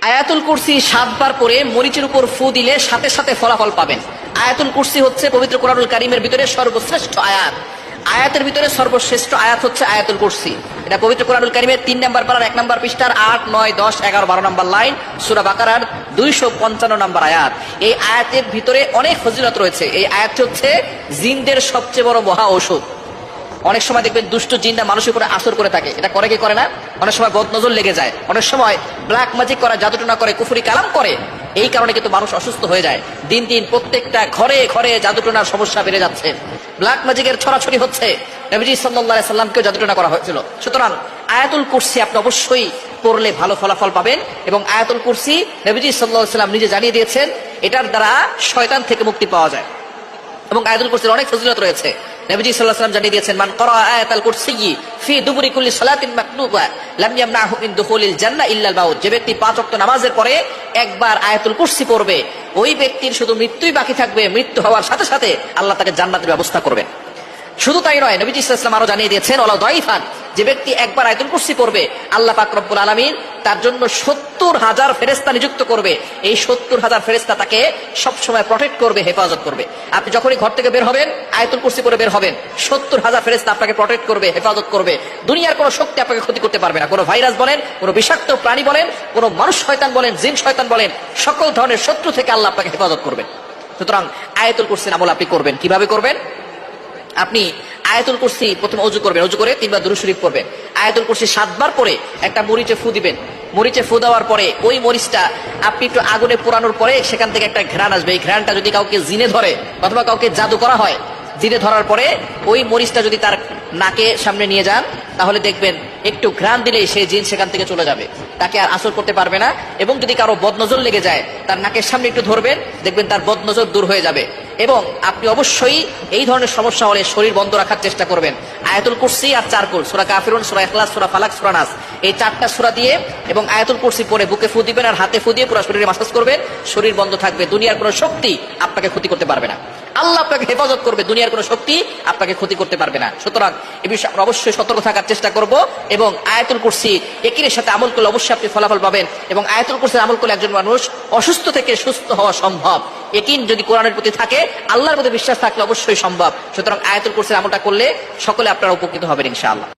আয়াতুল কুরসি 7 বার পরে মরিচের উপর ফু দিলে সাথে সাথে ফলাফল পাবেন। আয়াতুল কুরসি হচ্ছে পবিত্র কোরআনুল কারীমের ভিতরে সর্বশ্রেষ্ঠ আয়াত। আয়াতের ভিতরে সর্বশ্রেষ্ঠ আয়াত হচ্ছে আয়াতুল কুরসি। এটা পবিত্র কোরআনুল কারীমের 3 নম্বর পারার 1 নম্বর পৃষ্ঠার 8, 9, 10, 11, 12 নম্বর লাইন, সূরা বাকারার 255 নম্বর আয়াত। এই আয়াতের ভিতরে অনেক ফজিলত রয়েছে। এই আয়াতটি হচ্ছে জিনদের সবচেয়ে বড় মহা ঔষধ। অনেক সময় দেখবেন দুষ্ট জিনরা মানুষের উপরে আসর করে থাকে। এটা করে কি করে না? অনেক সময় বদনজর লেগে যায়, অনেক সময় ব্ল্যাক ম্যাজিক করা, জাদুটনা করে, কুফরি কালাম করে। এই কারণে কিন্তু মানুষ অসুস্থ হয়ে যায়। দিন দিন প্রত্যেকটা ঘরে ঘরে জাদুটনার সমস্যা বেড়ে যাচ্ছে, ব্ল্যাক ম্যাজিকের ছড়াছড়ি হচ্ছে। নবীজি সাল্লাল্লাহু আলাইহি সাল্লামকেও জাদুটনা করা হয়েছিল। সুতরাং আয়াতুল কুরসি আপনি অবশ্যই পড়লে ভালো ফলাফল পাবেন। এবং আয়াতুল কুরসি নবীজি সাল্লাল্লাহু আলাইহি সাল্লাম নিজে জানিয়ে দিয়েছেন, এটার দ্বারা শয়তান থেকে মুক্তি পাওয়া যায়। এবং আয়াতুল কুরসির অনেক ফজিলত রয়েছে। নবীজি সাল্লাল্লাহু আলাইহি ওয়াসাল্লাম জানিয়ে দিয়েছেন, মান ক্বারা আয়াতাল কুরসি ফি দুবুরি কুল্লি সালাতিন মাকতুবা লাম ইয়ামনাহু মিন দুখুলিল জান্নাহ ইল্লা আল মাউত। যে ব্যক্তি 5 ওয়াক্ত নামাজের পরে একবার আয়াতুল কুরসি পড়বে, ওই ব্যক্তির শুধু মৃত্যুই বাকি থাকবে। মৃত্যু হওয়ার সাথে সাথে আল্লাহ তাকে জান্নাতের ব্যবস্থা করবেন। শুধু তাই নয়, নবীজি সাল্লাল্লাহু আলাইহি ওয়াসাল্লাম আরো জানিয়ে দিয়েছেন, ওয়ালা দাইফান, যে ব্যক্তি একবার আয়াতুল কুরসি পড়বে, আল্লাহ পাক রব্বুল আলামিন তার জন্য 70,000 ফেরেশতা নিযুক্ত করবে। এই 70,000 ফেরেশতা তাকে সব সময় প্রটেক্ট করবে, হেফাজত করবে। আপনি যখনই ঘর থেকে বের হবেন, আয়াতুল কুরসি পড়ে বের হবেন, 70,000 ফেরেশতা আপনাকে প্রটেক্ট করবে, হেফাজত করবে। দুনিয়ার কোনো শক্তি আপনাকে ক্ষতি করতে পারবে না। কোনো ভাইরাস বলেন, কোনো বিষাক্ত প্রাণী বলেন, কোনো মানুষ শয়তান বলেন, জিন শয়তান বলেন, সকল ধরনের শত্রু থেকে আল্লাহ আপনাকে হেফাজত করবেন। সুতরাং আয়াতুল কুরসির আমল আপনি করবেন। কিভাবে করবেন? আপনি আয়াতুল কুরসি প্রথমে ওযু করবেন, ওযু করে 3 বার দুরূদ শরীফ পড়বেন। আয়াতুল কুরসি 7 বার পরে একটা মরিচে ফু দিবেন। মরিচে ফু দেওয়ার পরে ওই মরিচটা আপনি একটু আগুনে পোড়ানোর পরে সেখান থেকে একটা ঘ্রাণ আসবে। এই ঘ্রাণটা যদি কাউকে জিনে ধরে অথবা কাউকে জাদু করা হয়, জিনে ধরার পরে ওই মরিচটা যদি তার নাকে সামনে নিয়ে যান, তাহলে দেখবেন একটু ঘ্রাণ দিলেই সেই জিন সেখান থেকে চলে যাবে, তাকে আর আসর করতে পারবে না। এবং যদি কারো বদনজর লেগে যায়, তার নাকের সামনে একটু ধরবেন, দেখবেন তার বদনজর দূর হয়ে যাবে। এবং আপনি অবশ্যই এই ধরনের সমস্যা হলে শরীর বন্ধ রাখার চেষ্টা করবেন। আয়াতুল কুরসি আর 4 কুল, সূরা কাফিরুন, সূরা ইখলাস, সূরা ফালাক, সূরা নাস, এই 4টা সূরা দিয়ে এবং আয়াতুল কুরসি পড়ে বুকে ফু দিবেন আর হাতে ফু দিয়ে পুরো শরীরে মাসাজ করবেন। শরীর বন্ধ থাকবে, দুনিয়ার কোনো শক্তি আপনাকে ক্ষতি করতে পারবে না। আল্লাহ আপনাকে হেফাজত করবে, দুনিয়ার কোনো শক্তি আপনাকে ক্ষতি করতে পারবে না। সুতরাং এ বিষয়ে আমরা অবশ্যই সতর্ক থাকার চেষ্টা করব। এবং আয়াতুল কুরসি একিনের সাথে আমল করলে অবশ্যই আপনি ফলাফল পাবেন। এবং আয়াতুল কুরসির আমল করলে একজন মানুষ অসুস্থ থেকে সুস্থ হওয়া সম্ভব। একিন যদি কোরআনের প্রতি থাকে, আল্লাহর প্রতি বিশ্বাস থাকলে অবশ্যই সম্ভব। সুতরাং আয়াতুল কুরসির আমলটা করলে সকলে আপনারা উপকৃত হবেন ইনশাআল্লাহ।